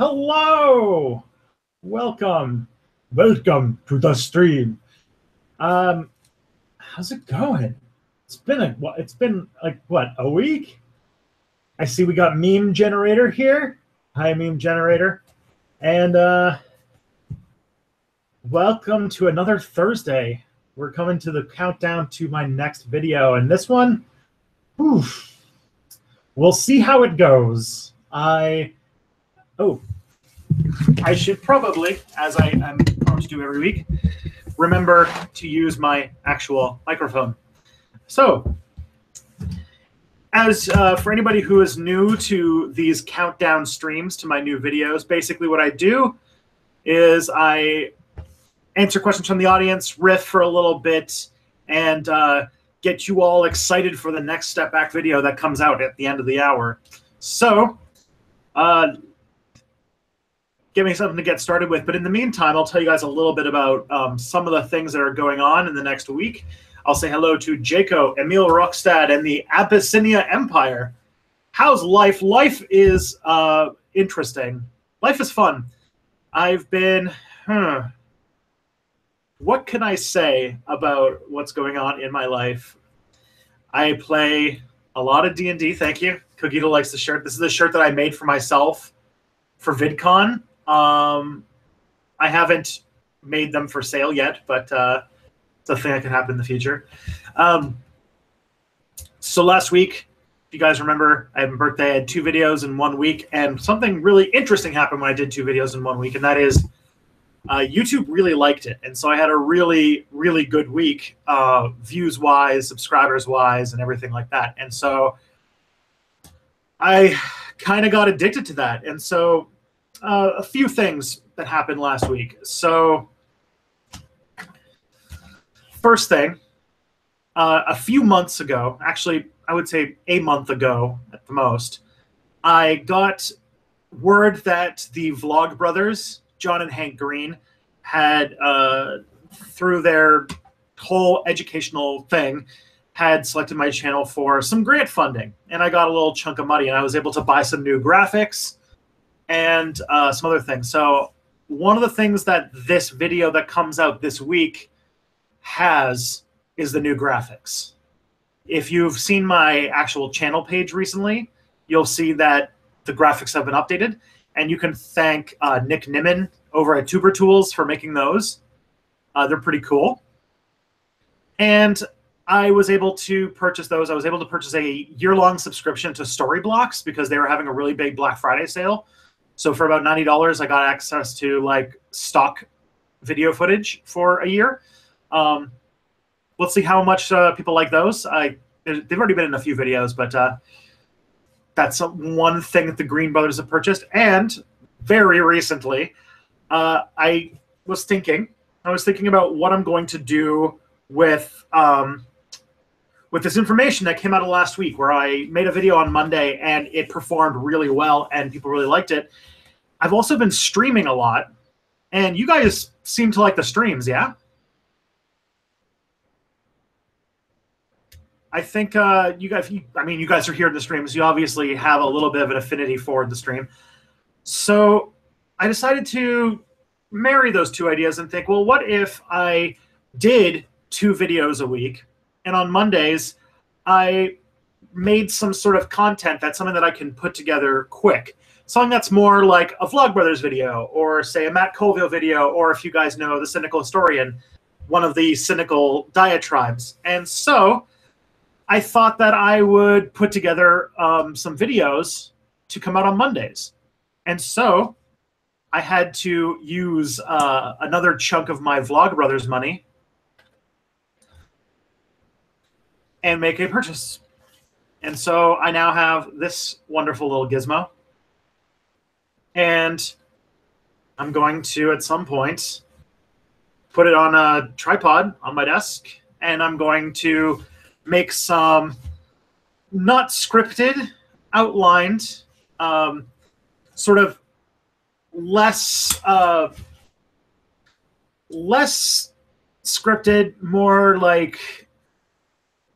Hello, welcome to the stream. How's it going? It's been like what, a week? I see we got meme generator here. Hi, meme generator, and welcome to another Thursday. We're coming to the countdown to my next video, and this one, oof, we'll see how it goes. I should probably, as I'm prone to do every week, remember to use my actual microphone. So, as for anybody who is new to these countdown streams to my new videos, basically what I do is I answer questions from the audience, riff for a little bit, and get you all excited for the next Step Back video that comes out at the end of the hour. So, give me something to get started with. But in the meantime, I'll tell you guys a little bit about some of the things that are going on in the next week. I'll say hello to Jaco, Emil Rockstad, and the Abyssinia Empire. How's life? Life is interesting. Life is fun. I've been... What can I say about what's going on in my life? I play a lot of D&D. Thank you. Cookie likes the shirt. This is the shirt that I made for myself for VidCon. I haven't made them for sale yet, but it's a thing that can happen in the future. So last week, if you guys remember, I had my birthday. I had 2 videos in 1 week, and something really interesting happened when I did 2 videos in 1 week, and that is YouTube really liked it. And so I had a really, really good week, views-wise, subscribers-wise, and everything like that. And so I kind of got addicted to that. And so a few things that happened last week. So first thing, a few months ago, actually, I would say a month ago at the most, I got word that the Vlog Brothers, John and Hank Green, had, through their whole educational thing, had selected my channel for some grant funding. And I got a little chunk of money, and I was able to buy some new graphics and some other things. So one of the things that this video that comes out this week has is the new graphics. If you've seen my actual channel page recently, you'll see that the graphics have been updated. And you can thank Nick Nimmin over at Tuber Tools for making those. They're pretty cool. And I was able to purchase those. I was able to purchase a year-long subscription to Storyblocks because they were having a really big Black Friday sale. So for about $90, I got access to like stock video footage for a year. Let's see how much people like those. They've already been in a few videos, but that's one thing that the Green Brothers have purchased. And very recently, I was thinking about what I'm going to do with this information that came out of last week, where I made a video on Monday and it performed really well and people really liked it. I've also been streaming a lot, and you guys seem to like the streams, yeah? I think you guys are here in the streams. You obviously have a little bit of an affinity for the stream. So I decided to marry those two ideas and think, well, what if I did 2 videos a week, and on Mondays I made some sort of content that's something that I can put together quick. Something that's more like a Vlogbrothers video, or say a Matt Colville video, or if you guys know The Cynical Historian, one of the cynical diatribes. And so I thought that I would put together some videos to come out on Mondays. And so I had to use another chunk of my Vlogbrothers money and make a purchase. And so I now have this wonderful little gizmo. And I'm going to, at some point, put it on a tripod on my desk, and I'm going to make some not scripted, outlined, sort of less scripted, more like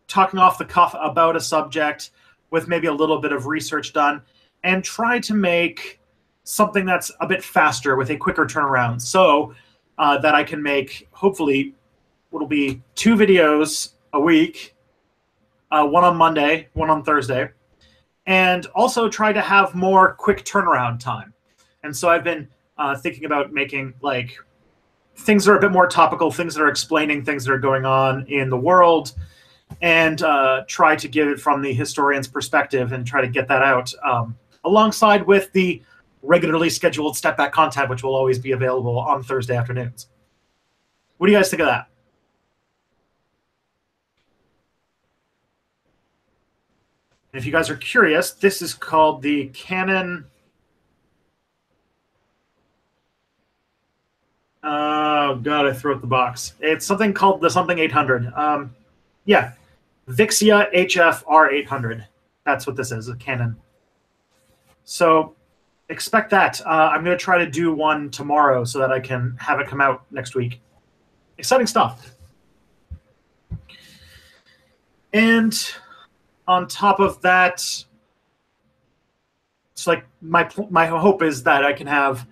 talking off the cuff about a subject with maybe a little bit of research done, and try to make something that's a bit faster with a quicker turnaround, so that I can make, hopefully, what'll be 2 videos a week, one on Monday, one on Thursday, and also try to have more quick turnaround time. And so I've been thinking about making like things that are a bit more topical, things that are explaining things that are going on in the world, and try to give it from the historian's perspective and try to get that out alongside with the regularly scheduled Step Back content, which will always be available on Thursday afternoons. What do you guys think of that? And if you guys are curious, this is called the Canon. Oh god, I threw out the box. It's something called the something 800. Yeah, Vixia HF R800. That's what this is, a Canon. So expect that. I'm going to try to do one tomorrow so that I can have it come out next week. Exciting stuff. And on top of that, it's like my hope is that I can have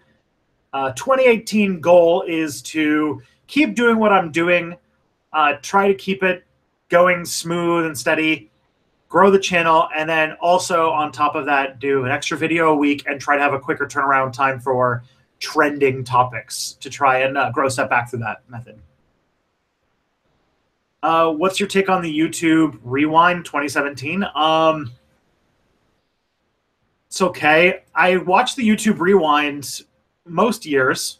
2018 goal is to keep doing what I'm doing, try to keep it going smooth and steady, grow the channel, and then also on top of that, do an extra video a week and try to have a quicker turnaround time for trending topics to try and grow Step Back through that method. What's your take on the YouTube Rewind 2017? It's okay. I watch the YouTube Rewind most years,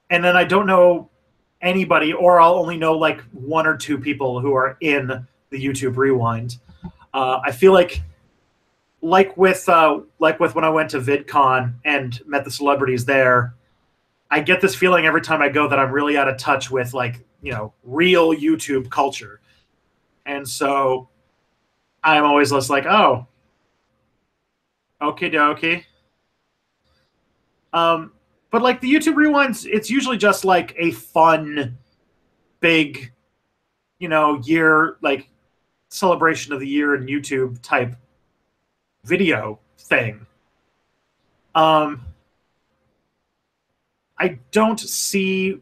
and then I don't know anybody, or I'll only know like 1 or 2 people who are in the YouTube Rewind. I feel like with when I went to VidCon and met the celebrities there, I get this feeling every time I go that I'm really out of touch with real YouTube culture, and so I'm always just like, oh, okie dokie. But like the YouTube Rewinds, it's usually just like a fun, big, year, like celebration of the year in YouTube type video thing. I don't see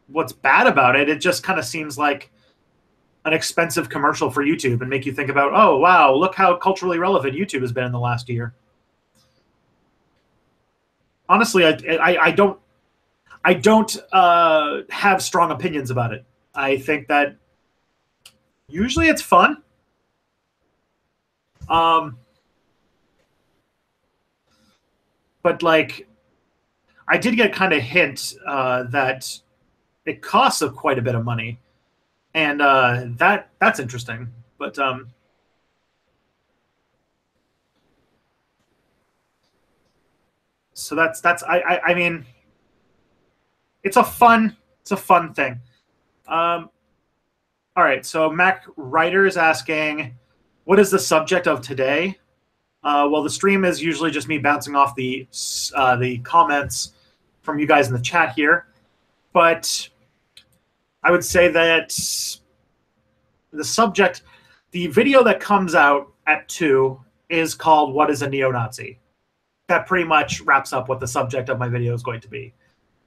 what's bad about it. It just kind of seems like an expensive commercial for YouTube and make you think about, oh, wow, look how culturally relevant YouTube has been in the last year. Honestly, I don't have strong opinions about it. I think that usually it's fun. But like, I did get kind of hint that it costs quite a bit of money, and that's interesting. But so that's I mean, it's a fun thing. All right, so Mac Writer is asking, what is the subject of today? Well, the stream is usually just me bouncing off the comments from you guys in the chat here, but I would say that the subject, the video that comes out at 2 is called "What is a Neo-Nazi?" That pretty much wraps up what the subject of my video is going to be.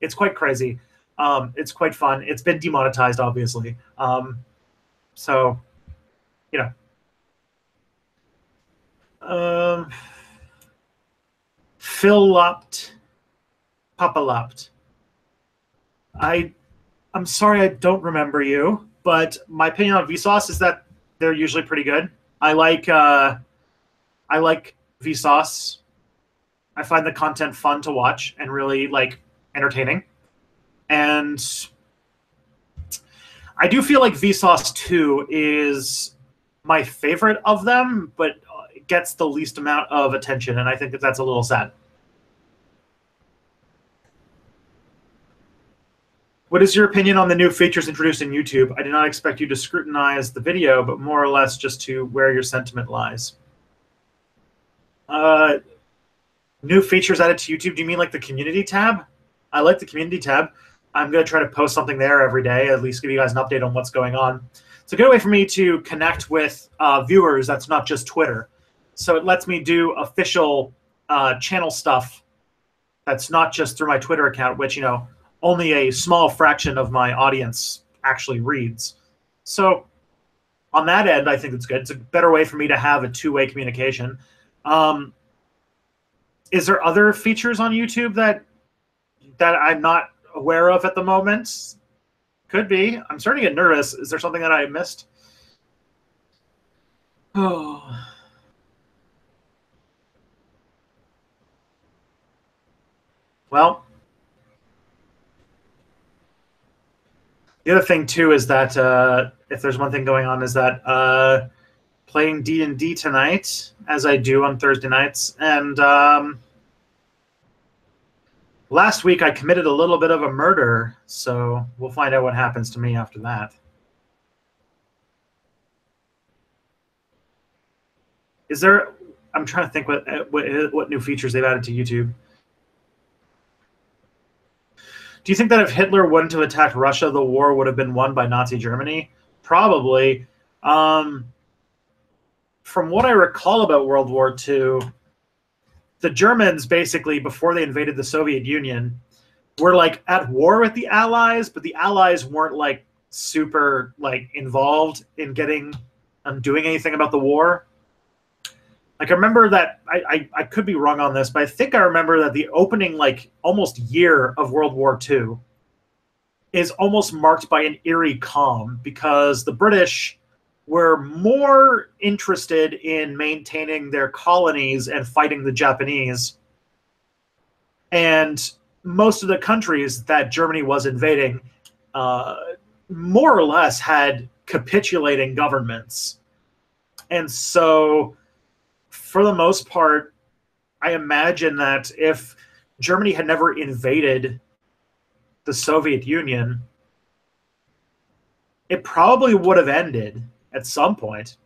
It's quite crazy. It's quite fun. It's been demonetized, obviously. So, Phil Lopt, Papa Lopt. I'm sorry I don't remember you, but my opinion on Vsauce is that they're usually pretty good. I like Vsauce. I find the content fun to watch and really entertaining. And I do feel like Vsauce 2 is my favorite of them, but gets the least amount of attention, and I think that's a little sad. What is your opinion on the new features introduced in YouTube? I did not expect you to scrutinize the video, but more or less just to where your sentiment lies. New features added to YouTube, do you mean like the community tab? I like the community tab. I'm going to try to post something there every day, at least give you guys an update on what's going on. It's a good way for me to connect with viewers that's not just Twitter. So it lets me do official channel stuff That's not just through my Twitter account, which, only a small fraction of my audience actually reads. So on that end, I think it's good. It's a better way for me to have a two-way communication. Is there other features on YouTube that I'm not aware of at the moment? Could be. I'm starting to get nervous. Is there something that I missed? Oh. Well, the other thing too is that if there's one thing going on is that playing D&D tonight, as I do on Thursday nights, and last week I committed a little bit of a murder, so we'll find out what happens to me after that. Is there? I'm trying to think what new features they've added to YouTube. Do you think that if Hitler wouldn't have attacked Russia, the war would have been won by Nazi Germany? Probably. From what I recall about World War II, the Germans basically, before they invaded the Soviet Union, were like at war with the Allies, but the Allies weren't like super like involved in getting doing anything about the war. Like I remember that I could be wrong on this, but I think I remember that the opening like almost year of World War II is almost marked by an eerie calm because the British were more interested in maintaining their colonies and fighting the Japanese. And most of the countries that Germany was invading more or less had capitulating governments. And so for the most part, I imagine that if Germany had never invaded the Soviet Union, it probably would have ended at some point,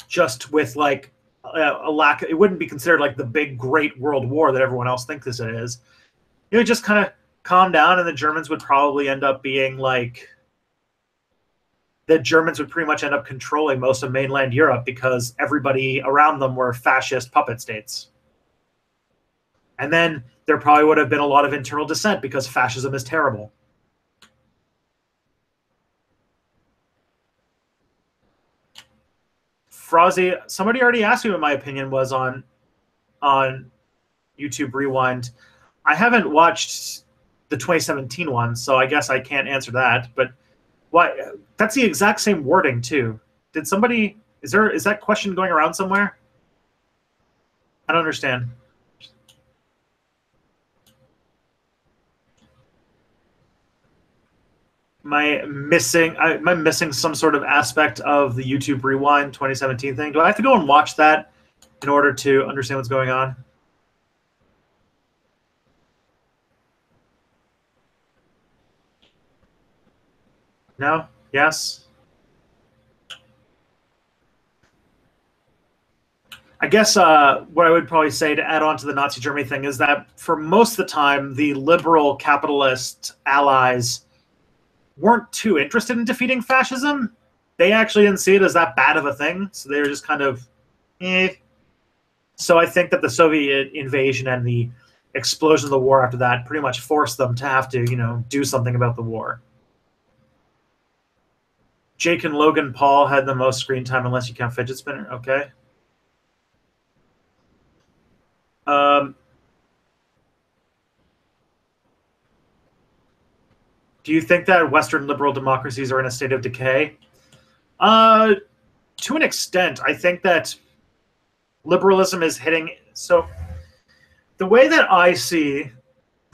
just with like a lack. It wouldn't be considered like the big, great world war that everyone else thinks it is. It would just kind of calm down, and the Germans would probably end up being like. The Germans would pretty much end up controlling most of mainland Europe because everybody around them were fascist puppet states. And then there probably would have been a lot of internal dissent because fascism is terrible. Frozzy, somebody already asked me what my opinion was on YouTube Rewind. I haven't watched the 2017 one, so I guess I can't answer that, but why? That's the exact same wording too. Did somebody? Is that question going around somewhere? I don't understand. Am I missing some sort of aspect of the YouTube Rewind 2017 thing? Do I have to go and watch that in order to understand what's going on? No? Yes? I guess what I would probably say to add on to the Nazi Germany thing is that for most of the time, the liberal capitalist allies weren't too interested in defeating fascism. They actually didn't see it as that bad of a thing, so they were just kind of, eh. So I think that the Soviet invasion and the explosion of the war after that pretty much forced them to have to, do something about the war. Jake and Logan Paul had the most screen time unless you count fidget spinner. Okay. Do you think that Western liberal democracies are in a state of decay? To an extent, I think that liberalism is hitting. So the way that I see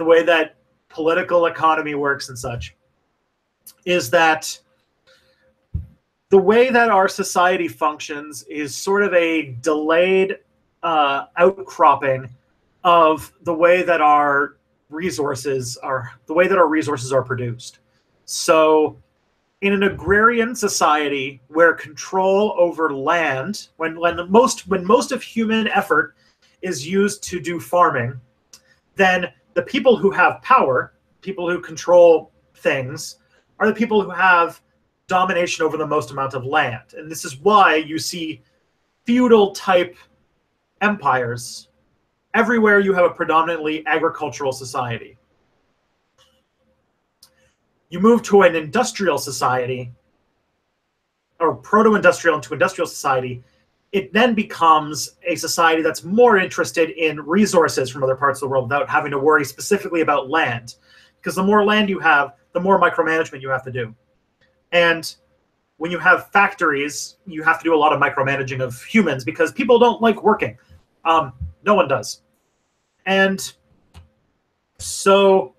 the way that political economy works and such is that the way that our society functions is sort of a delayed outcropping of the way that our resources are produced. So in an agrarian society where control over land, when most of human effort is used to do farming, then the people who have power, people who control things, are the people who have domination over the most amount of land. And this is why you see feudal type empires everywhere you have a predominantly agricultural society. You move to an industrial society, or proto-industrial into industrial society, it then becomes a society that's more interested in resources from other parts of the world without having to worry specifically about land. Because the more land you have, the more micromanagement you have to do. And when you have factories, you have to do a lot of micromanaging of humans because people don't like working. No one does. And so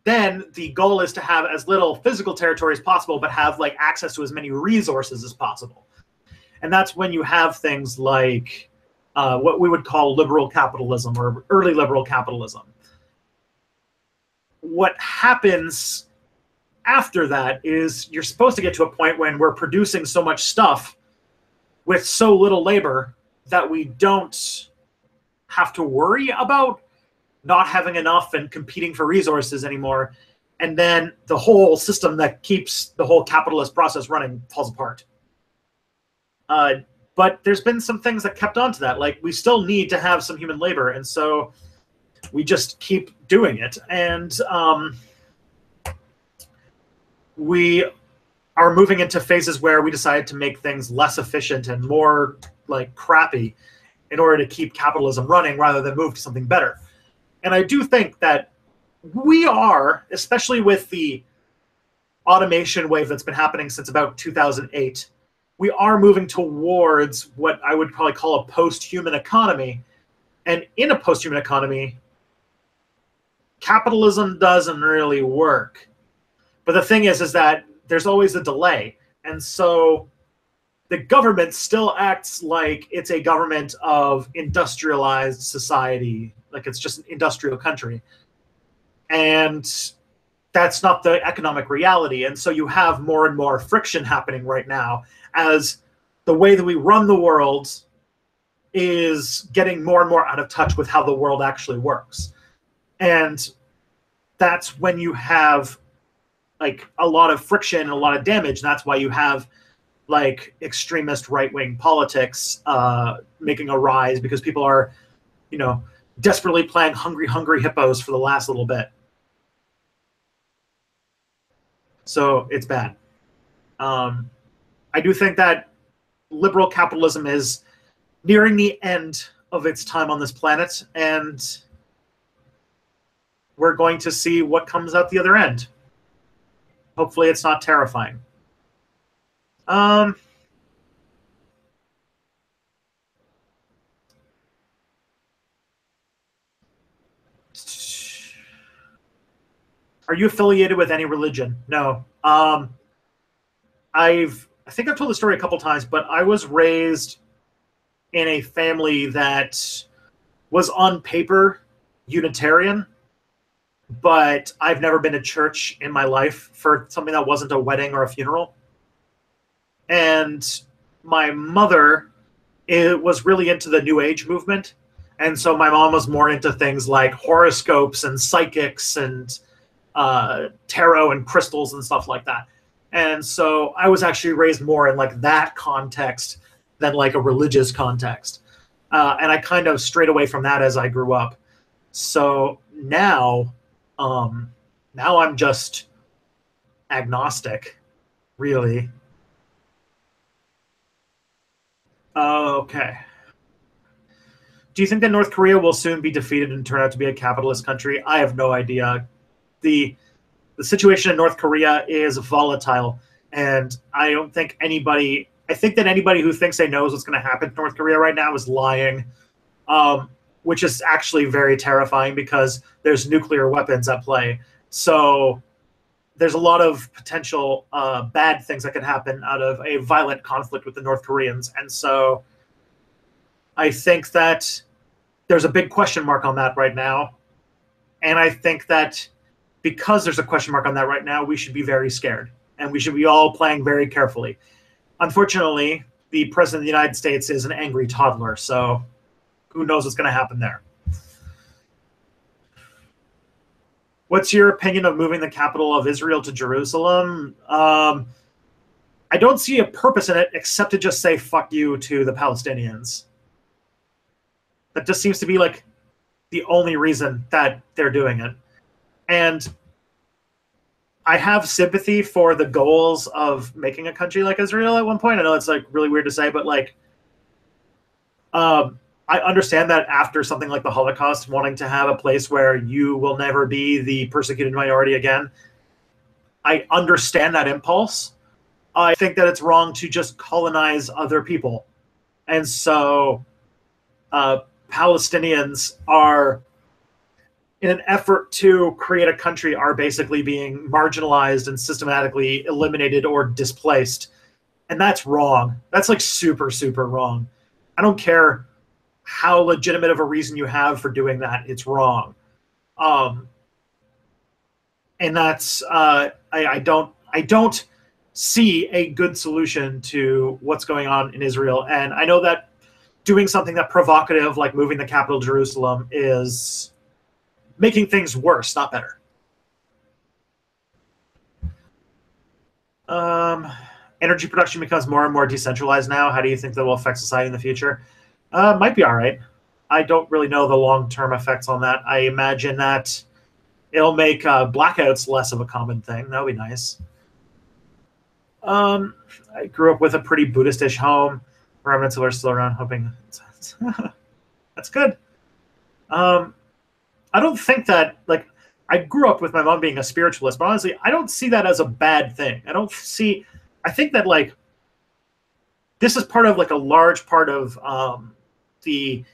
then the goal is to have as little physical territory as possible, but have like access to as many resources as possible. And that's when you have things like what we would call liberal capitalism or early liberal capitalism. What happens after that is you're supposed to get to a point when we're producing so much stuff with so little labor that we don't have to worry about not having enough and competing for resources anymore. And then the whole system that keeps the whole capitalist process running falls apart. But there's been some things that kept on to that. Like, we still need to have some human labor, and so we just keep doing it. And we are moving into phases where we decided to make things less efficient and more like crappy in order to keep capitalism running rather than move to something better. And I do think that we are, especially with the automation wave that's been happening since about 2008, we are moving towards what I would probably call a post-human economy. And in a post-human economy, capitalism doesn't really work. But the thing is that there's always a delay. And so the government still acts like it's a government of industrialized society, like it's just an industrial country. And that's not the economic reality. And so you have more and more friction happening right now as the way that we run the world is getting more and more out of touch with how the world actually works. And that's when you have like a lot of friction and a lot of damage. And that's why you have like extremist right-wing politics making a rise, because people are, you know, desperately playing hungry hippos for the last little bit. So it's bad. I do think that liberal capitalism is nearing the end of its time on this planet, and we're going to see what comes out the other end. Hopefully it's not terrifying. Are you affiliated with any religion? No. I think I've told the story a couple times, but I was raised in a family that was on paper Unitarian, but I've never been to church in my life for something that wasn't a wedding or a funeral. And my mother was really into the New Age movement. And so my mom was more into things like horoscopes and psychics and tarot and crystals and stuff like that. And so I was actually raised more in like that context than like a religious context. And I kind of strayed away from that as I grew up. So now I'm just agnostic, really. Okay. Do you think that North Korea will soon be defeated and turn out to be a capitalist country? I have no idea. The situation in North Korea is volatile, and I don't think anybody... I think that anybody who thinks they knows what's going to happen to North Korea right now is lying, which is actually very terrifying because there's nuclear weapons at play. So there's a lot of potential bad things that could happen out of a violent conflict with the North Koreans. And so I think that there's a big question mark on that right now. And I think that because there's a question mark on that right now, we should be very scared. And we should be all playing very carefully. Unfortunately, the President of the United States is an angry toddler, so who knows what's going to happen there. What's your opinion of moving the capital of Israel to Jerusalem? I don't see a purpose in it except to just say fuck you to the Palestinians. That just seems to be like the only reason that they're doing it. And I have sympathy for the goals of making a country like Israel at one point. I know it's like really weird to say, but like, I understand that after something like the Holocaust, wanting to have a place where you will never be the persecuted minority again, I understand that impulse. I think that it's wrong to just colonize other people. And so Palestinians are, in an effort to create a country, are basically being marginalized and systematically eliminated or displaced. And that's wrong. That's like super, super wrong. I don't care how legitimate of a reason you have for doing that. It's wrong. And that's I don't see a good solution to what's going on in Israel. And I know that doing something that provocative, like moving the capital to Jerusalem, is making things worse, not better. Energy production becomes more and more decentralized now. How do you think that will affect society in the future? Might be all right. I don't really know the long-term effects on that. I imagine that it'll make blackouts less of a common thing. That would be nice. I grew up with a pretty Buddhist-ish home. Remnants are still around, hoping. That's good. I don't think that, like, I grew up with my mom being a spiritualist, but honestly, I don't see that as a bad thing. I think that, like, this is part of, like, a large part of the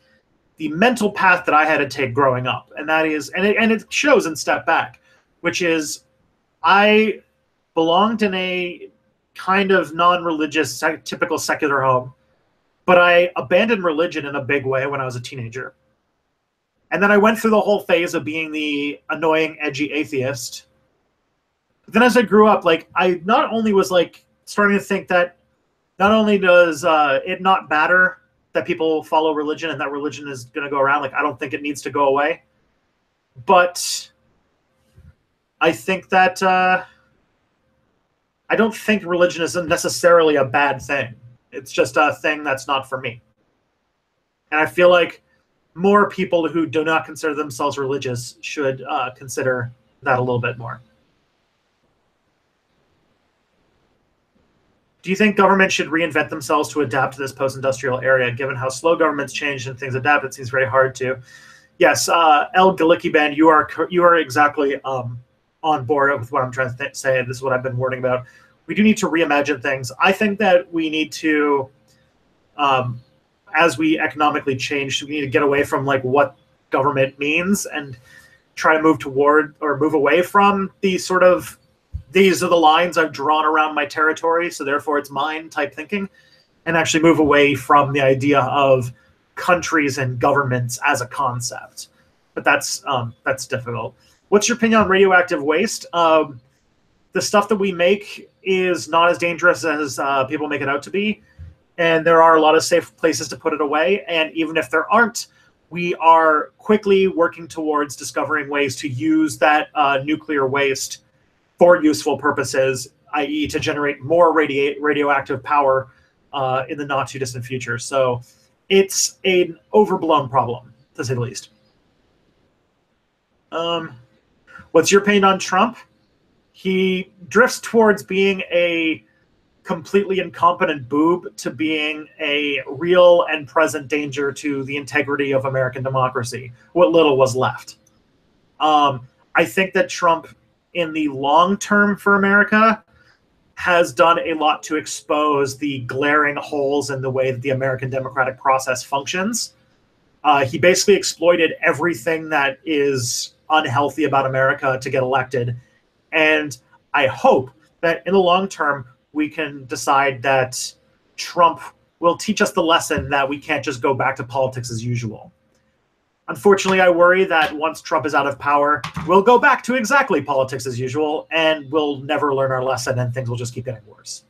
mental path that I had to take growing up. And that is, and it shows in Step Back, which is I belonged in a kind of non-religious, typical secular home, but I abandoned religion in a big way when I was a teenager. And then I went through the whole phase of being the annoying, edgy atheist. But then as I grew up, like, I not only was like starting to think that not only does it not matter that people follow religion and that religion is going to go around, like, I don't think it needs to go away. But I think that I don't think religion is necessarily a bad thing. It's just a thing that's not for me. And I feel like more people who do not consider themselves religious should consider that a little bit more. Do you think government should reinvent themselves to adapt to this post-industrial area? Given how slow governments change and things adapt, it seems very hard to. Yes, El Galicki Band, you are exactly on board with what I'm trying to say. This is what I've been warning about. We do need to reimagine things. I think that we need to, as we economically change, we need to get away from like what government means and try to move toward or move away from the sort of, these are the lines I've drawn around my territory, so therefore it's mine type thinking, and actually move away from the idea of countries and governments as a concept. But that's difficult. What's your opinion on radioactive waste? The stuff that we make is not as dangerous as people make it out to be, and there are a lot of safe places to put it away. And even if there aren't, we are quickly working towards discovering ways to use that nuclear waste for useful purposes, i.e. to generate more radioactive power in the not too distant future. So it's an overblown problem, to say the least. What's your opinion on Trump? He drifts towards being a completely incompetent boob to being a real and present danger to the integrity of American democracy, what little was left. I think that Trump, in the long term for America, has done a lot to expose the glaring holes in the way that the American democratic process functions. He basically exploited everything that is unhealthy about America to get elected. And I hope that in the long term, we can decide that Trump will teach us the lesson that we can't just go back to politics as usual. Unfortunately, I worry that once Trump is out of power, we'll go back to exactly politics as usual, and we'll never learn our lesson, and things will just keep getting worse.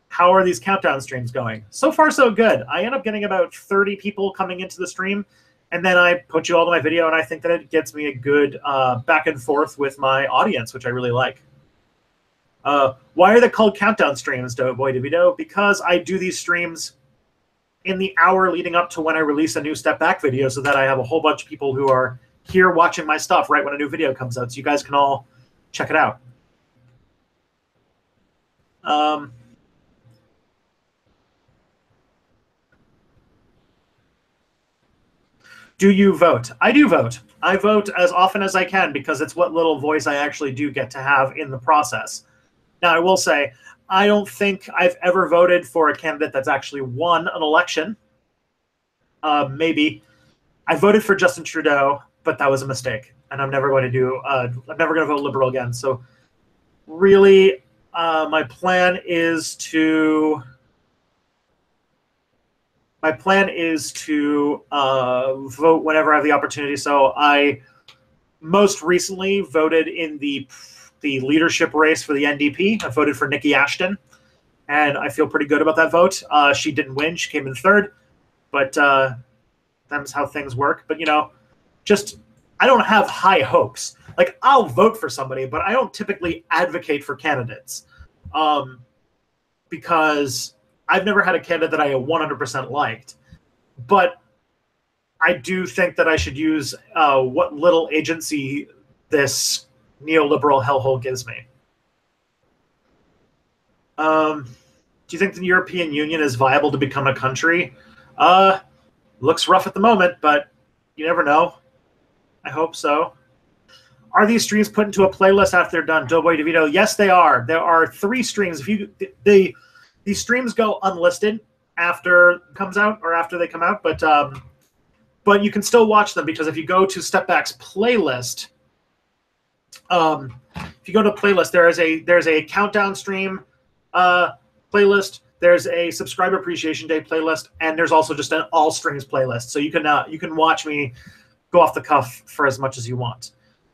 How are these countdown streams going? So far, so good. I end up getting about 30 people coming into the stream, and then I put you all to my video, and I think that it gets me a good back and forth with my audience, which I really like. Why are they called countdown streams, Doughboy DeVito? Because I do these streams in the hour leading up to when I release a new Step Back video, so that I have a whole bunch of people who are here watching my stuff right when a new video comes out, so you guys can all check it out. Do you vote? I do vote. I vote as often as I can because it's what little voice I actually do get to have in the process. Now, I will say, I don't think I've ever voted for a candidate that's actually won an election. Maybe. I voted for Justin Trudeau, but that was a mistake, and I'm never going to do. I'm never going to vote Liberal again. So, really, my plan is to vote whenever I have the opportunity. So, I most recently voted in the leadership race for the NDP. I voted for Nikki Ashton, and I feel pretty good about that vote. She didn't win; she came in third, but. That's how things work. But, I don't have high hopes. Like, I'll vote for somebody, but I don't typically advocate for candidates, because I've never had a candidate that I 100% liked. But I do think that I should use what little agency this neoliberal hellhole gives me. Do you think the European Union is viable to become a country? Looks rough at the moment, but you never know. I hope so. Are these streams put into a playlist after they're done? Doughboy DeVito, yes, they are. There are 3 streams. These streams go unlisted after it comes out or after they come out, but you can still watch them, because if you go to Step Back's playlist, there's a countdown stream playlist. There's a Subscriber Appreciation Day playlist, and there's also just an all strings playlist. So you can watch me go off the cuff for as much as you want.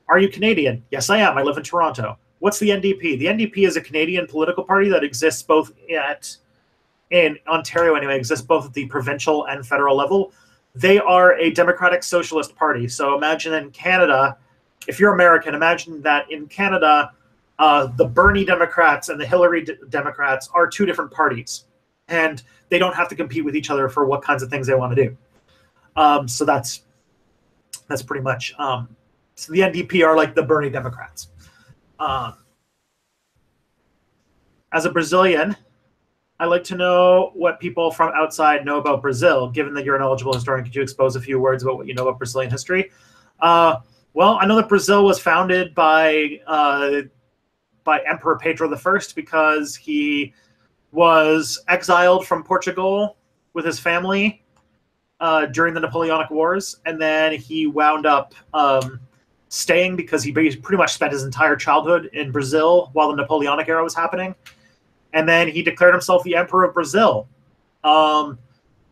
Are you Canadian? Yes, I am. I live in Toronto. What's the NDP? The NDP is a Canadian political party that exists both in Ontario anyway, exists both at the provincial and federal level. They are a democratic socialist party. So imagine in Canada, if you're American, imagine that in Canada, the Bernie Democrats and the Hillary Democrats are 2 different parties, and they don't have to compete with each other for what kinds of things they want to do. So that's pretty much. So the NDP are like the Bernie Democrats. As a Brazilian, I'd like to know what people from outside know about Brazil. Given that you're an eligible historian, could you expose a few words about what you know about Brazilian history? Well, I know that Brazil was founded by Emperor Pedro I, because he was exiled from Portugal with his family during the Napoleonic Wars, and then he wound up staying because he pretty much spent his entire childhood in Brazil while the Napoleonic era was happening, and then he declared himself the Emperor of Brazil.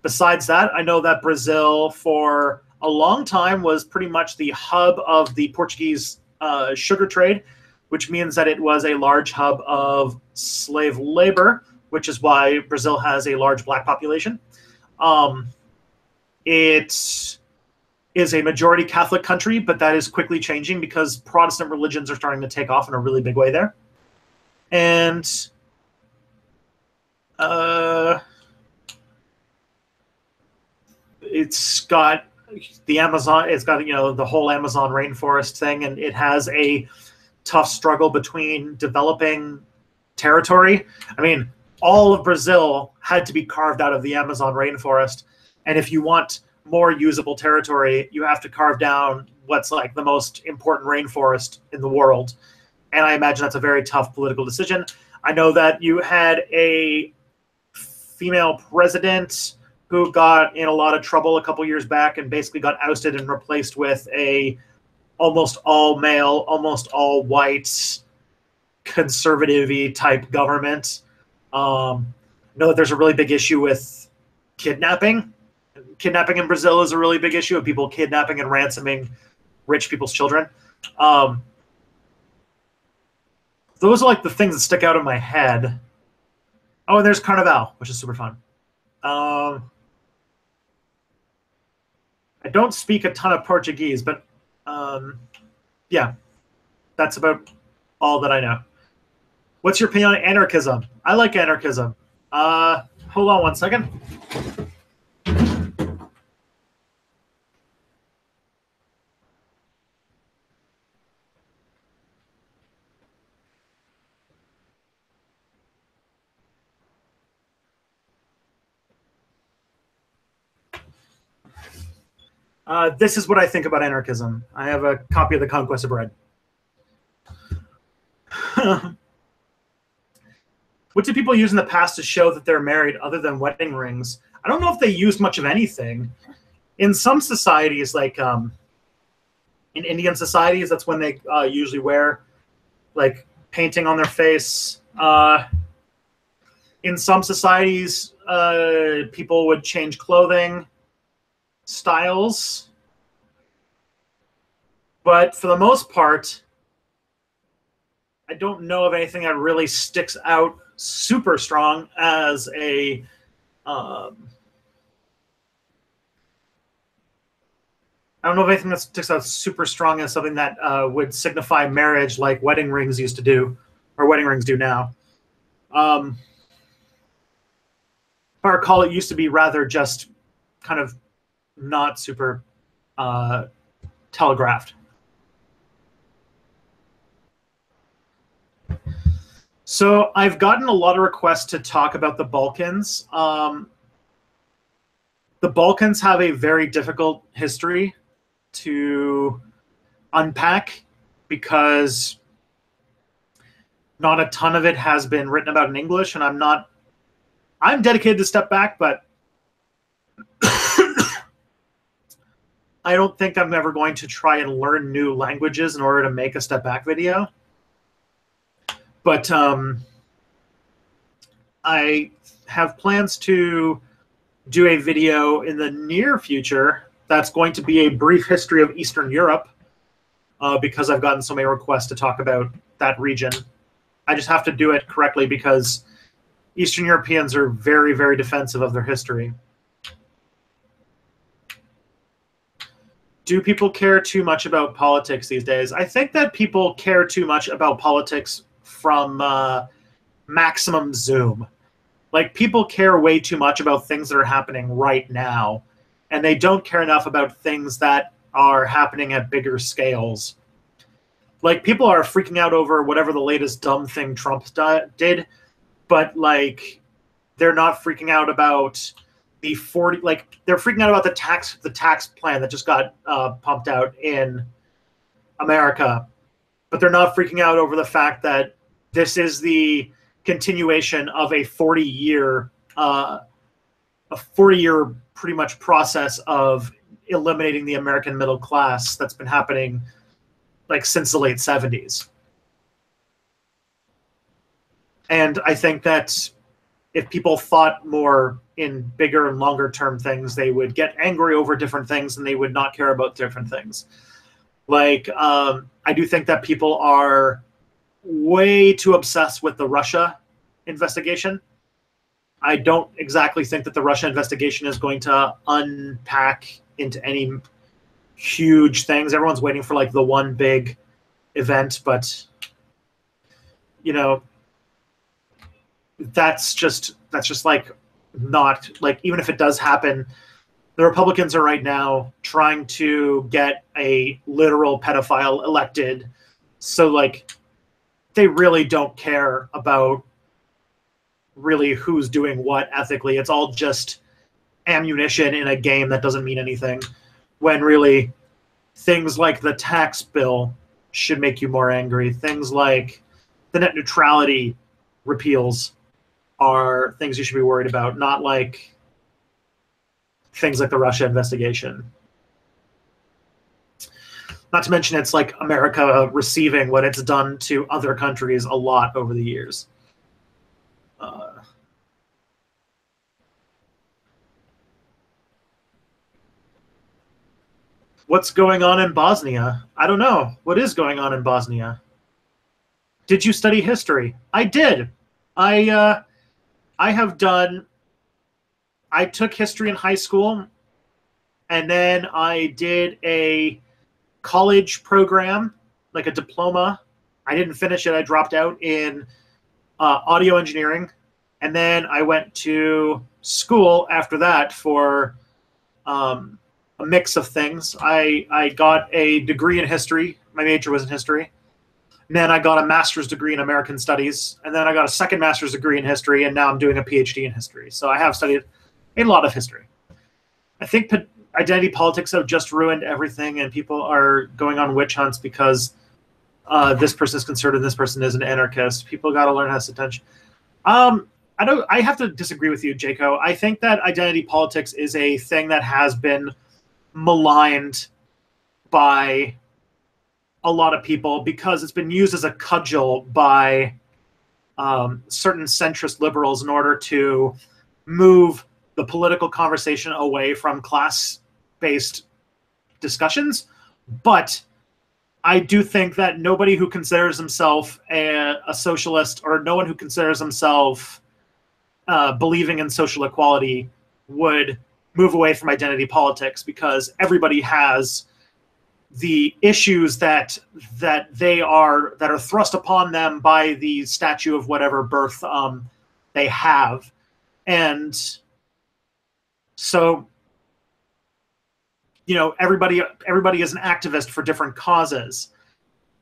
Besides that, I know that Brazil for a long time was pretty much the hub of the Portuguese sugar trade, which means that it was a large hub of slave labor, which is why Brazil has a large black population. It is a majority Catholic country, but that is quickly changing because Protestant religions are starting to take off in a really big way there. And it's got the Amazon, it's got, the whole Amazon rainforest thing, and it has a tough struggle between developing territory. I mean, all of Brazil had to be carved out of the Amazon rainforest, and if you want more usable territory, you have to carve down what's like the most important rainforest in the world. And I imagine that's a very tough political decision. I know that you had a female president who got in a lot of trouble a couple years back and basically got ousted and replaced with a almost all male, almost all white, conservative-y type government. Know that there's a really big issue with kidnapping. Kidnapping in Brazil is a really big issue of people kidnapping and ransoming rich people's children. Those are like the things that stick out in my head. Oh, and there's Carnival, which is super fun. I don't speak a ton of Portuguese, but yeah, that's about all that I know. What's your opinion on anarchism? I like anarchism. Hold on one second. This is what I think about anarchism. I have a copy of The Conquest of Bread. What do people use in the past to show that they're married other than wedding rings? I don't know if they used much of anything. In some societies, like in Indian societies, that's when they usually wear like painting on their face. In some societies, people would change clothing styles. But for the most part, I don't know of anything that really sticks out super strong as a I don't know of anything that sticks out super strong as something that would signify marriage like wedding rings used to do, or wedding rings do now. If I recall, it used to be rather just kind of not super telegraphed. So I've gotten a lot of requests to talk about the Balkans. The Balkans have a very difficult history to unpack because not a ton of it has been written about in English, and I'm dedicated to step back, but I don't think I'm ever going to try and learn new languages in order to make a step back video. But I have plans to do a video in the near future that's going to be a brief history of Eastern Europe because I've gotten so many requests to talk about that region. I just have to do it correctly because Eastern Europeans are very, very defensive of their history. Do people care too much about politics these days? I think that people care too much about politics from maximum zoom. Like, people care way too much about things that are happening right now, and they don't care enough about things that are happening at bigger scales. Like, people are freaking out over whatever the latest dumb thing Trump did, but like, they're not freaking out about the 40, like, they're freaking out about the tax plan that just got pumped out in America, but they're not freaking out over the fact that this is the continuation of a 40-year pretty much process of eliminating the American middle class that's been happening like since the late 70s. And I think that if people thought more in bigger and longer term things, they would get angry over different things and they would not care about different things. Like, I do think that people are way too obsessed with the Russia investigation. I don't exactly think that the Russia investigation is going to unpack into any huge things. Everyone's waiting for like the one big event, but you know, that's just like not like, even if it does happen, the Republicans are right now trying to get a literal pedophile elected. So like, they really don't care about really who's doing what ethically. It's all just ammunition in a game that doesn't mean anything, when really things like the tax bill should make you more angry. Things like the net neutrality repeals are things you should be worried about, not like things like the Russia investigation. Not to mention, it's like America receiving what it's done to other countries a lot over the years. What's going on in Bosnia? I don't know. What is going on in Bosnia? Did you study history? I did. I took history in high school, and then I did a college program, like a diploma. I didn't finish it. I dropped out in audio engineering, and then I went to school after that for a mix of things. I got a degree in history. My major was in history. And then I got a master's degree in American studies, and then I got a second master's degree in history, and now I'm doing a PhD in history. So I have studied a lot of history. I identity politics have just ruined everything, and people are going on witch hunts because this person is conservative, this person is an anarchist. People got to learn how to sit attention. I don't. I have to disagree with you, Jaco. I think that identity politics is a thing that has been maligned by a lot of people because it's been used as a cudgel by certain centrist liberals in order to move the political conversation away from class-based discussions. But I do think that nobody who considers himself a socialist, or no one who considers himself believing in social equality, would move away from identity politics, because everybody has the issues that are thrust upon them by the statue of whatever birth they have. And so, you know, everybody is an activist for different causes.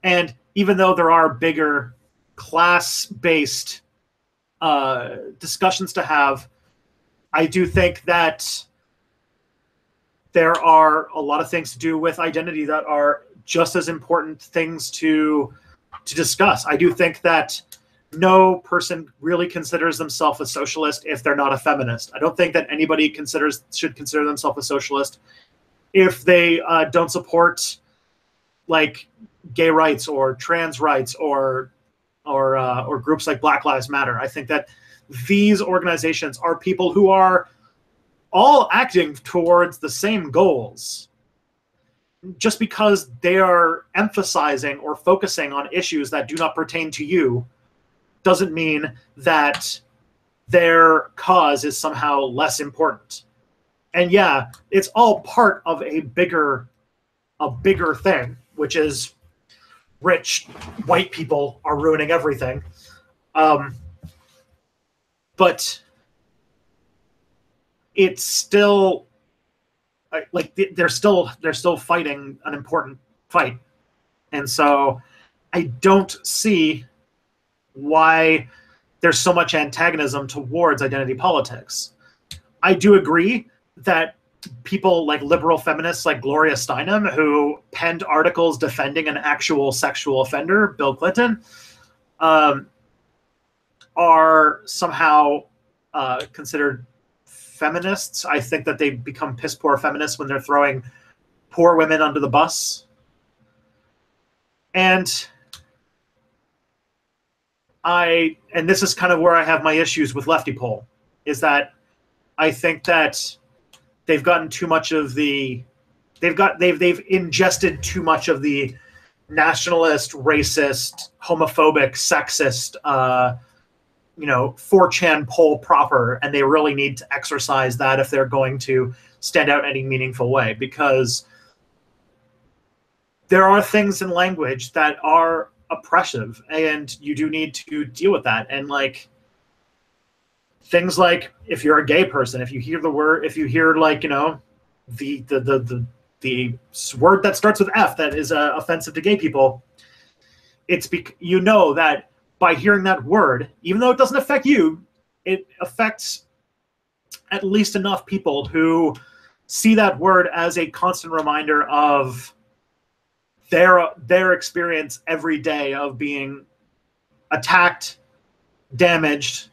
And even though there are bigger class-based discussions to have, I do think that there are a lot of things to do with identity that are just as important things to discuss. I do think that no person really considers themselves a socialist if they're not a feminist. I don't think that anybody should consider themselves a socialist if they don't support like gay rights or trans rights or groups like Black Lives Matter. I think that these organizations are people who are all acting towards the same goals. Just because they are emphasizing or focusing on issues that do not pertain to you doesn't mean that their cause is somehow less important. And yeah, it's all part of a bigger thing, which is rich white people are ruining everything. But it's still like they're still fighting an important fight. And so I don't see why there's so much antagonism towards identity politics. I do agree that people like liberal feminists like Gloria Steinem, who penned articles defending an actual sexual offender, Bill Clinton, are somehow considered feminists. I think that they become piss poor feminists when they're throwing poor women under the bus. And this is kind of where I have my issues with Lefty Poll, is that I think that they've gotten too much of they've ingested too much of the nationalist, racist, homophobic, sexist 4chan poll proper, and they really need to exercise that if they're going to stand out in any meaningful way, because there are things in language that are oppressive, and you do need to deal with that. And like things like, if you're a gay person, if you hear the word, if you hear like, the word that starts with F that is offensive to gay people, it's that by hearing that word, even though it doesn't affect you, it affects at least enough people who see that word as a constant reminder of their experience every day of being attacked, damaged,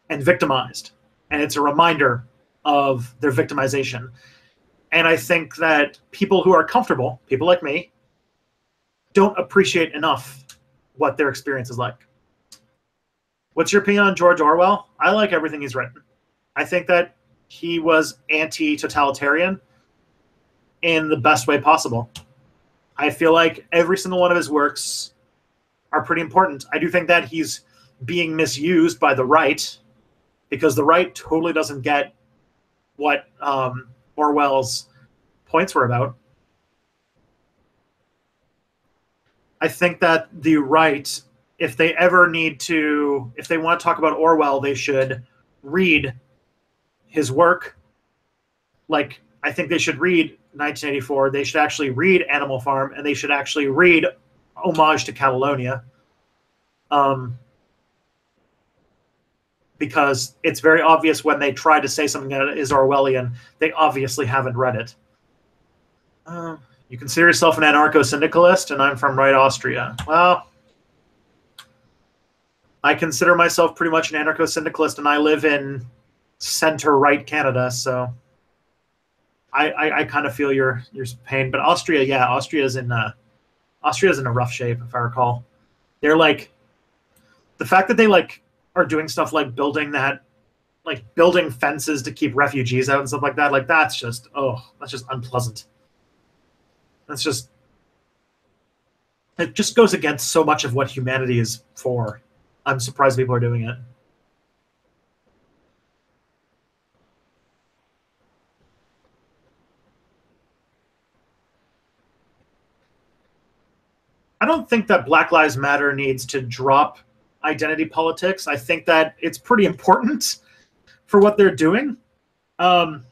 and victimized. And it's a reminder of their victimization. And I think that people who are comfortable, people like me, don't appreciate enough what their experience is like. What's your opinion on George Orwell? I like everything he's written. I think that he was anti-totalitarian in the best way possible. I feel like every single one of his works are pretty important. I do think that he's being misused by the right, because the right totally doesn't get what Orwell's points were about. I think that the right, if they want to talk about Orwell, they should read his work. Like, I think they should read 1984. They should actually read Animal Farm, and they should actually read Homage to Catalonia. Because it's very obvious when they try to say something that is Orwellian, they obviously haven't read it. Uh, you consider yourself an anarcho-syndicalist, and I'm from Right Austria. Well, I consider myself pretty much an anarcho-syndicalist, and I live in center-right Canada, so I kind of feel your pain. But Austria, yeah, Austria's in a rough shape, if I recall. They're like the fact that they like are doing stuff like building fences to keep refugees out and stuff like that. Like that's just unpleasant. That's just it just goes against so much of what humanity is for. I'm surprised people are doing it. I don't think that Black Lives Matter needs to drop identity politics. I think that it's pretty important for what they're doing. Um,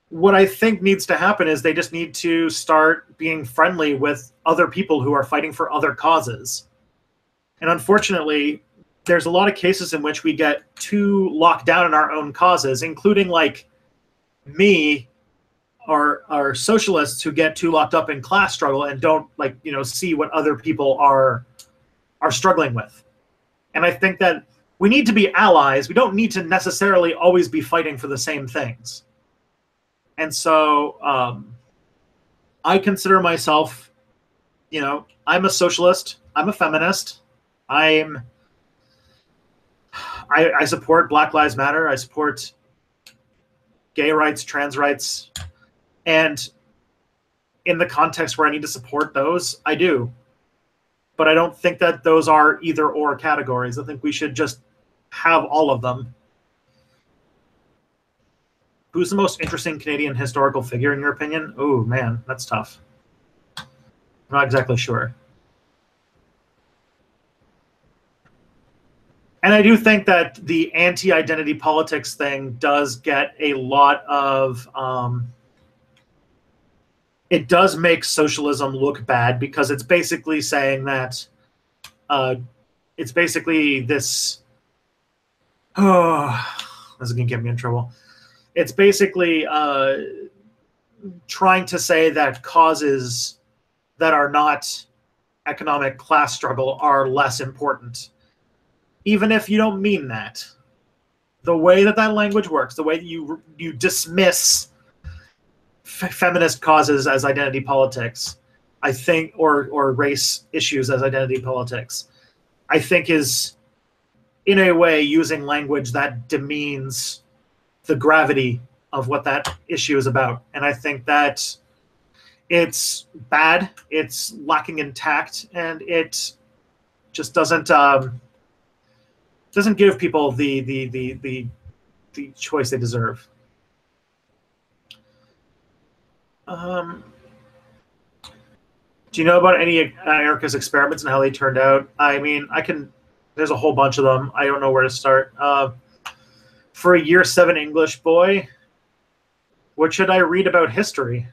what I think needs to happen is they just need to start being friendly with other people who are fighting for other causes. And unfortunately, there's a lot of cases in which we get too locked down in our own causes, including like me are socialists who get too locked up in class struggle and don't see what other people are struggling with. And I think that we need to be allies. We don't need to necessarily always be fighting for the same things. And so I consider myself, I'm a socialist. I'm a feminist. I support Black Lives Matter. I support gay rights, trans rights. And in the context where I need to support those, I do. But I don't think that those are either or categories. I think we should just have all of them. Who's the most interesting Canadian historical figure in your opinion? Oh man, that's tough. I'm not exactly sure. And I do think that the anti-identity politics thing does get a lot of it does make socialism look bad because it's basically saying that it's basically this. Oh, this is going to get me in trouble. It's basically trying to say that causes that are not economic class struggle are less important, even if you don't mean that. The way that language works, the way that you dismiss feminist causes as identity politics, I think, or race issues as identity politics, I think is in a way using language that demeans the gravity of what that issue is about. And I think that it's bad, it's lacking in tact, and it just doesn't give people the choice they deserve. Do you know about any Erica's experiments and how they turned out? I mean, there's a whole bunch of them. I don't know where to start. For a year 7 English boy, what should I read about history?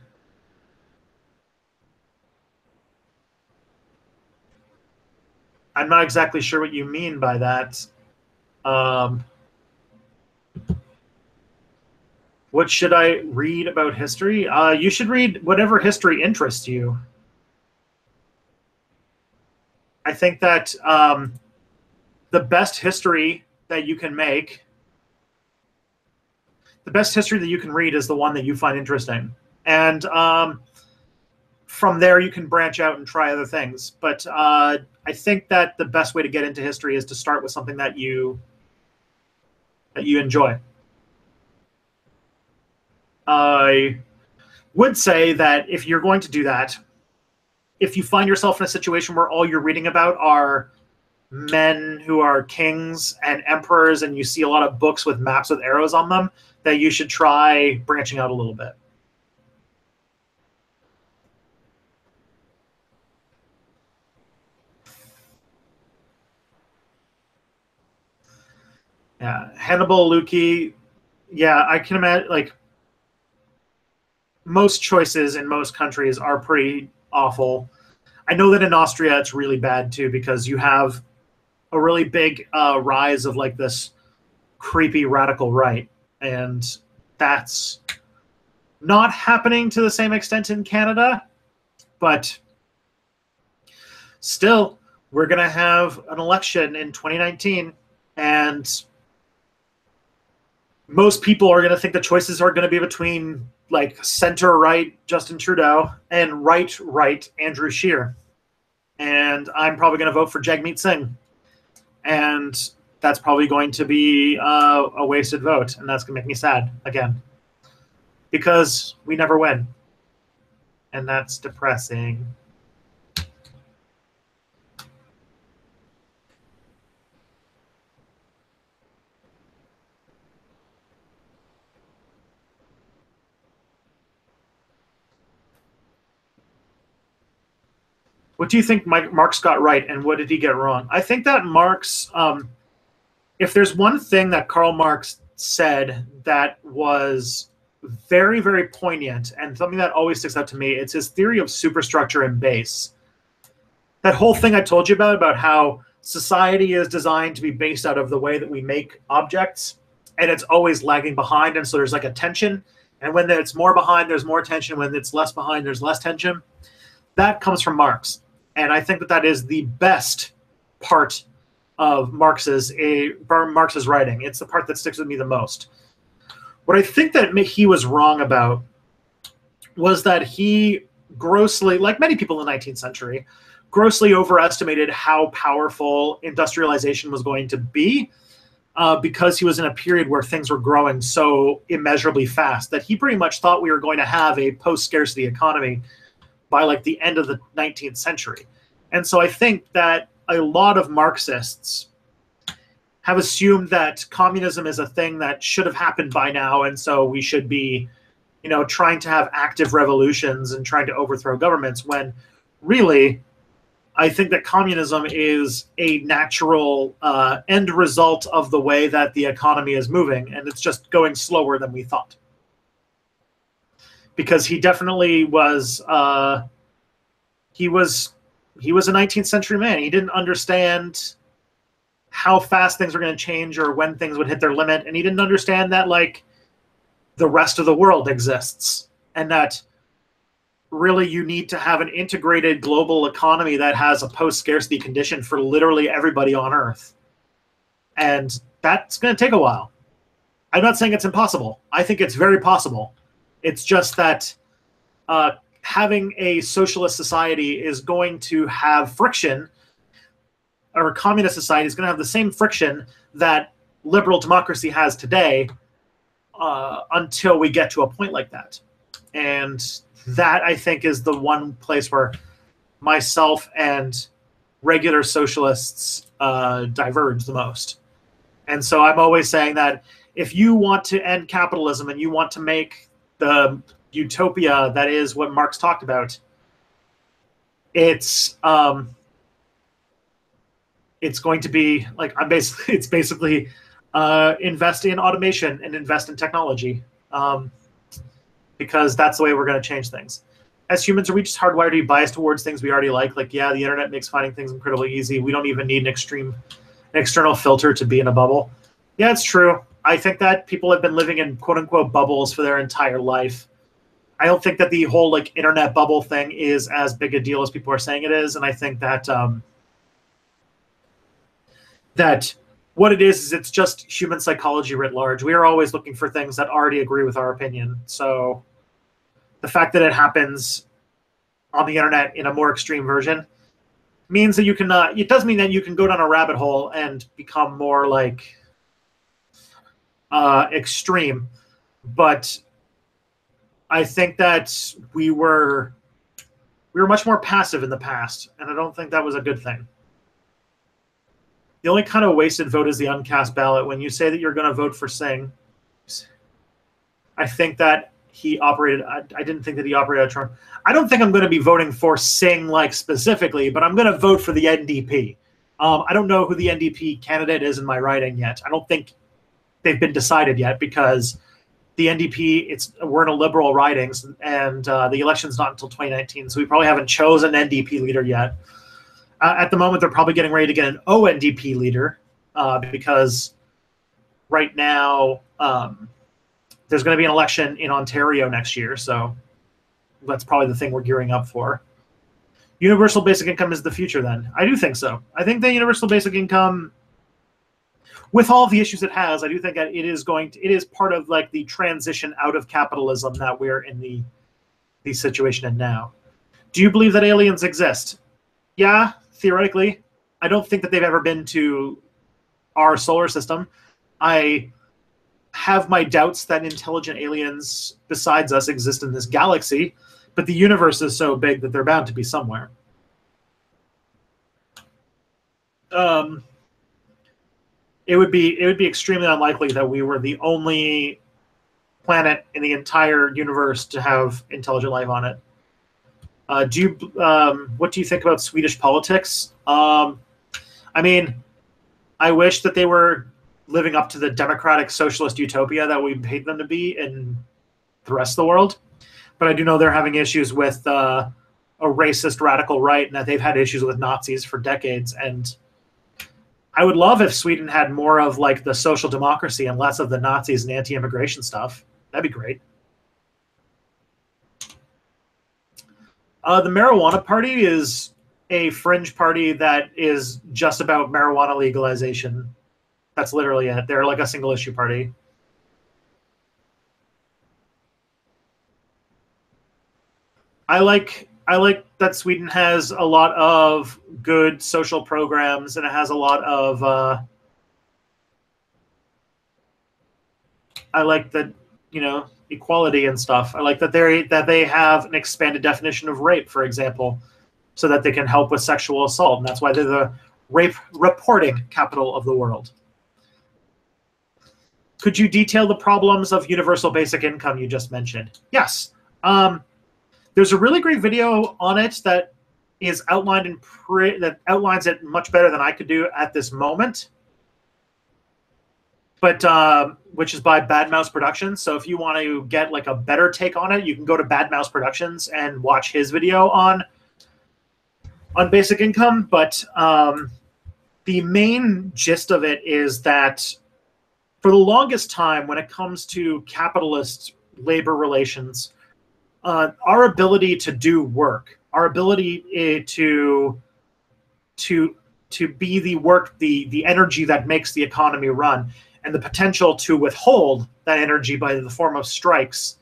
I'm not exactly sure what you mean by that. What should I read about history? You should read whatever history interests you. I think that the best history that you can make, the best history that you can read is the one that you find interesting. And from there, you can branch out and try other things. But I think that the best way to get into history is to start with something that you enjoy. I would say that if you're going to do that, if you find yourself in a situation where all you're reading about are men who are kings and emperors, and you see a lot of books with maps with arrows on them, that you should try branching out a little bit. Yeah, Hannibal, Luki. Yeah, I can imagine. Like most choices in most countries are pretty awful. I know that in Austria it's really bad too because you have a really big rise of like this creepy radical right, and that's not happening to the same extent in Canada, but still, we're going to have an election in 2019, and most people are going to think the choices are going to be between like center-right Justin Trudeau and right Andrew Scheer. And I'm probably going to vote for Jagmeet Singh. And that's probably going to be a wasted vote, and that's going to make me sad again. Because we never win. And that's depressing. What do you think Marx got right, and what did he get wrong? I think that Marx, if there's one thing that Karl Marx said that was very, very poignant and something that always sticks out to me, it's his theory of superstructure and base. That whole thing I told you about how society is designed to be based out of the way that we make objects, and it's always lagging behind, and so there's like a tension. And when it's more behind, there's more tension. When it's less behind, there's less tension. That comes from Marx. And I think that that is the best part of Marx's writing. It's the part that sticks with me the most. What I think that he was wrong about was that he grossly, like many people in the 19th century, grossly overestimated how powerful industrialization was going to be because he was in a period where things were growing so immeasurably fast that he pretty much thought we were going to have a post-scarcity economy by like the end of the 19th century. And so I think that a lot of Marxists have assumed that communism is a thing that should have happened by now, and so we should be, you know, trying to have active revolutions and trying to overthrow governments, when really I think that communism is a natural end result of the way that the economy is moving, and it's just going slower than we thought. Because he definitely was he was a 19th century man. He didn't understand how fast things were going to change or when things would hit their limit, and he didn't understand that like the rest of the world exists, and that really you need to have an integrated global economy that has a post-scarcity condition for literally everybody on Earth. And that's going to take a while. I'm not saying it's impossible. I think it's very possible. It's just that having a socialist society is going to have friction, or a communist society is going to have the same friction that liberal democracy has today until we get to a point like that. And that, I think, is the one place where myself and regular socialists diverge the most. And so I'm always saying that if you want to end capitalism and you want to make the utopia that is what Marx talked about, it's going to be like it's basically invest in automation and invest in technology, because that's the way we're going to change things. As humans, are we just hardwired to be biased towards things we already like? Like, yeah, the internet makes finding things incredibly easy. We don't even need an external filter to be in a bubble. Yeah, it's true. I think that people have been living in quote-unquote bubbles for their entire life. I don't think that the whole like internet bubble thing is as big a deal as people are saying it is, and I think that that what it is it's just human psychology writ large. We are always looking for things that already agree with our opinion. So the fact that it happens on the internet in a more extreme version means that you can. It does mean that you can go down a rabbit hole and become more like extreme, but I think that we were much more passive in the past, and I don't think that was a good thing. The only kind of wasted vote is the uncast ballot. When you say that you're going to vote for Singh, I think that he operated. I didn't think that he operated out of turn. I don't think I'm going to be voting for Singh like specifically, but I'm going to vote for the NDP. I don't know who the NDP candidate is in my riding yet. I don't think they've been decided yet, because the NDP, we're in a liberal ridings, and the election's not until 2019, so we probably haven't chosen an NDP leader yet. At the moment, they're probably getting ready to get an ONDP leader, because right now there's going to be an election in Ontario next year, so that's probably the thing we're gearing up for. Universal basic income is the future then. I do think so. I think the universal basic income, with all the issues it has, I do think that it is part of like the transition out of capitalism that we're in the situation in now. Do you believe that aliens exist? Yeah, theoretically. I don't think that they've ever been to our solar system. I have my doubts that intelligent aliens besides us exist in this galaxy, but the universe is so big that they're bound to be somewhere. It would be extremely unlikely that we were the only planet in the entire universe to have intelligent life on it. What do you think about Swedish politics? I mean, I wish that they were living up to the democratic socialist utopia that we paid them to be in the rest of the world. But I do know they're having issues with a racist radical right, and that they've had issues with Nazis for decades. And I would love if Sweden had more of like the social democracy and less of the Nazis and anti-immigration stuff. That'd be great. The Marijuana Party is a fringe party that is just about marijuana legalization. That's literally it. They're like a single issue party. I like that Sweden has a lot of good social programs, and it has a lot of I like that, equality and stuff. I like that they have an expanded definition of rape, for example, so that they can help with sexual assault, and that's why they're the rape reporting capital of the world. Could you detail the problems of universal basic income you just mentioned? Yes. There's a really great video on it that is outlined that outlines it much better than I could do at this moment. But which is by Bad Mouse Productions. So if you want to get like a better take on it, you can go to Bad Mouse Productions and watch his video on basic income. But the main gist of it is that for the longest time, when it comes to capitalist labor relations, our ability to do work, our ability to be the work, the energy that makes the economy run, and the potential to withhold that energy by the form of strikes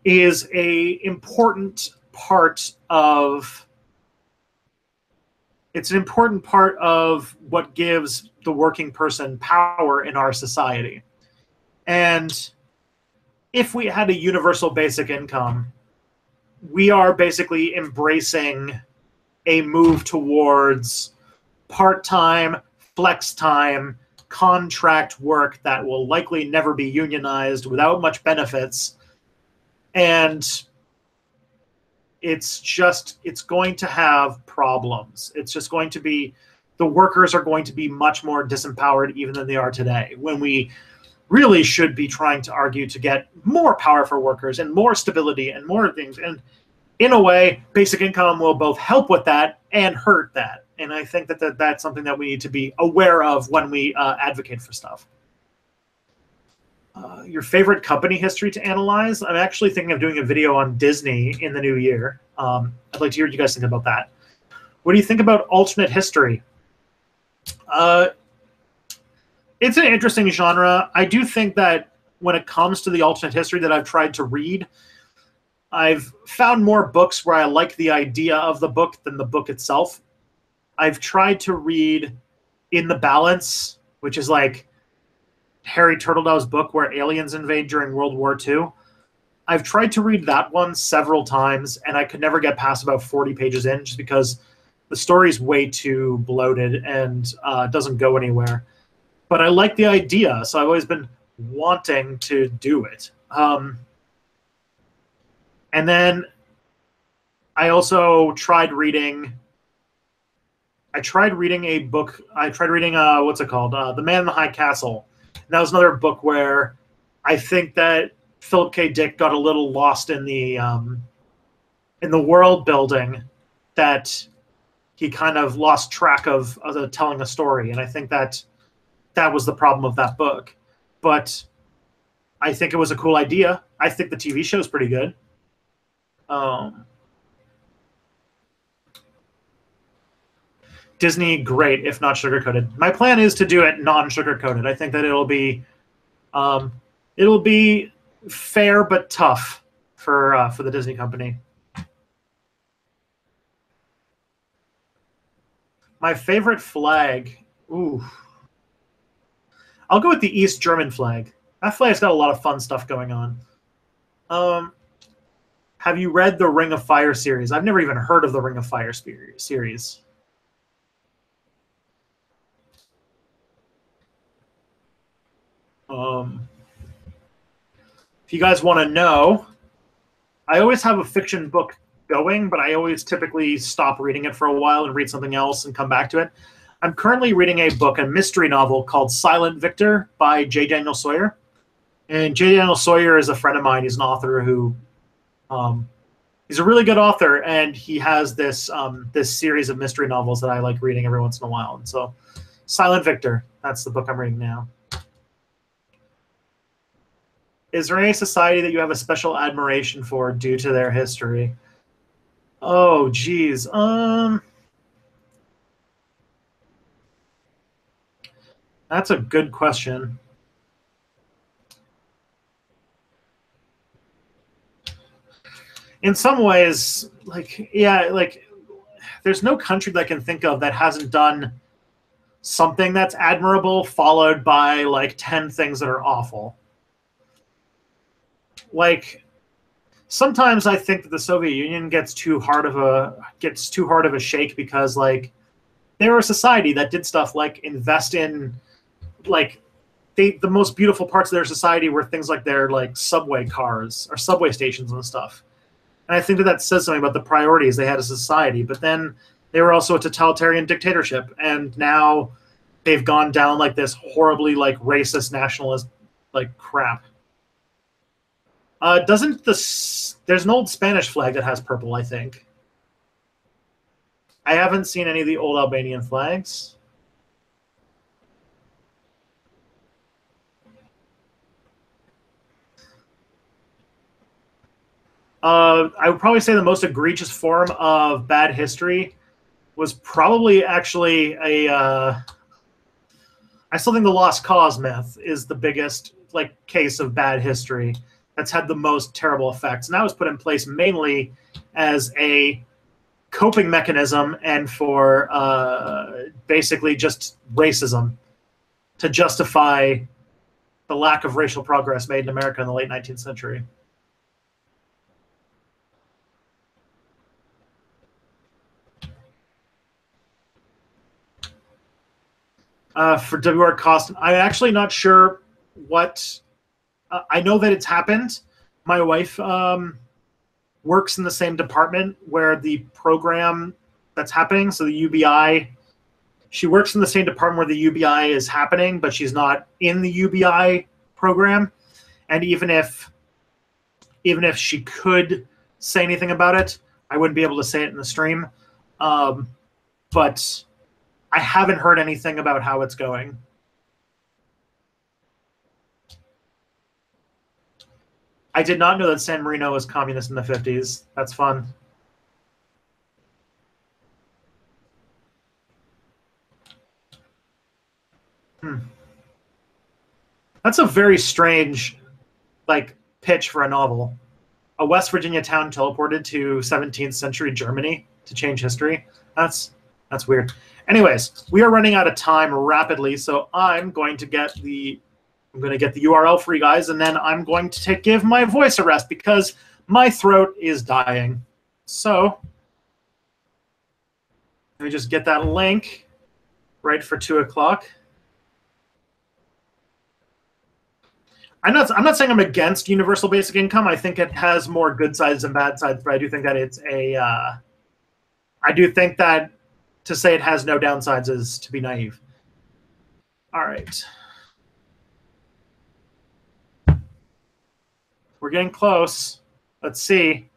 is an important part of what gives the working person power in our society. And if we had a universal basic income, we are basically embracing a move towards part-time, flex time, contract work that will likely never be unionized without much benefits. And it's going to have problems. It's just going to be, the workers are going to be much more disempowered even than they are today, when we really should be trying to argue to get more power for workers and more stability and more things. And in a way, basic income will both help with that and hurt that. And I think that that's something that we need to be aware of when we advocate for stuff. Your favorite company history to analyze? I'm actually thinking of doing a video on Disney in the new year. I'd like to hear what you guys think about that. What do you think about alternate history? It's an interesting genre. I do think that when it comes to the alternate history that I've tried to read, I've found more books where I like the idea of the book than the book itself. I've tried to read In the Balance, which is like Harry Turtledow's book where aliens invade during World War II. I've tried to read that one several times, and I could never get past about 40 pages in just because the story's way too bloated and doesn't go anywhere. But I like the idea, so I've always been wanting to do it. And then I also tried reading a book. I tried reading, what's it called? The Man in the High Castle. And that was another book where I think that Philip K. Dick got a little lost in the world building, that he kind of lost track of telling a story. And I think that was the problem of that book. But I think it was a cool idea. I think the TV show is pretty good. Disney, great, if not sugar-coated. My plan is to do it non-sugar-coated. I think that it'll be fair but tough for the Disney company. My favorite flag, ooh, I'll go with the East German flag. That flag's got a lot of fun stuff going on. Have you read the Ring of Fire series? I've never even heard of the Ring of Fire series. If you guys want to know, I always have a fiction book going, but I always typically stop reading it for a while and read something else and come back to it. I'm currently reading a book, a mystery novel called Silent Victor by J. Daniel Sawyer. And J. Daniel Sawyer is a friend of mine. He's an author who, he's a really good author, and he has this this series of mystery novels that I like reading every once in a while. And so, Silent Victor, that's the book I'm reading now. Is there any society that you have a special admiration for due to their history? Oh, geez. That's a good question. In some ways, there's no country that I can think of that hasn't done something that's admirable, followed by like 10 things that are awful. Like, sometimes I think that the Soviet Union gets too hard of a shake because like they were a society that did stuff like invest in like the most beautiful parts of their society were things like their like subway cars or subway stations and stuff. And I think that says something about the priorities they had as a society. But then they were also a totalitarian dictatorship, and now they've gone down like this horribly like racist nationalist like crap. There's an old Spanish flag that has purple, I think. I haven't seen any of the old Albanian flags. I would probably say the most egregious form of bad history was probably actually I still think the Lost Cause myth is the biggest like case of bad history that's had the most terrible effects. And that was put in place mainly as a coping mechanism and for basically just racism to justify the lack of racial progress made in America in the late 19th century. For W.R. Costin, I'm actually not sure what... I know that it's happened. My wife works in the same department where the program that's happening, so the UBI, she works in the same department where the UBI is happening, but she's not in the UBI program. And even if she could say anything about it, I wouldn't be able to say it in the stream. But I haven't heard anything about how it's going. I did not know that San Marino was communist in the 50s. That's fun. That's a very strange, like, pitch for a novel. A West Virginia town teleported to 17th century Germany to change history. That's weird. Anyways, we are running out of time rapidly, so I'm going to get the URL for you guys, and then I'm going to give my voice a rest because my throat is dying. So let me just get that link right for 2 o'clock. I'm not saying I'm against universal basic income. I think it has more good sides and bad sides, but I do think that it's I do think that to say it has no downsides is to be naive. All right. We're getting close. Let's see.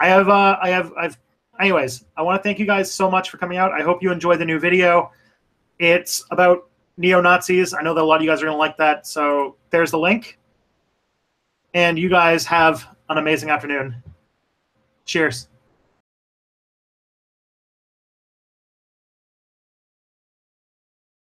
Anyways, I want to thank you guys so much for coming out. I hope you enjoyed the new video. It's about neo-Nazis. I know that a lot of you guys are going to like that. So there's the link. And you guys have an amazing afternoon. Cheers.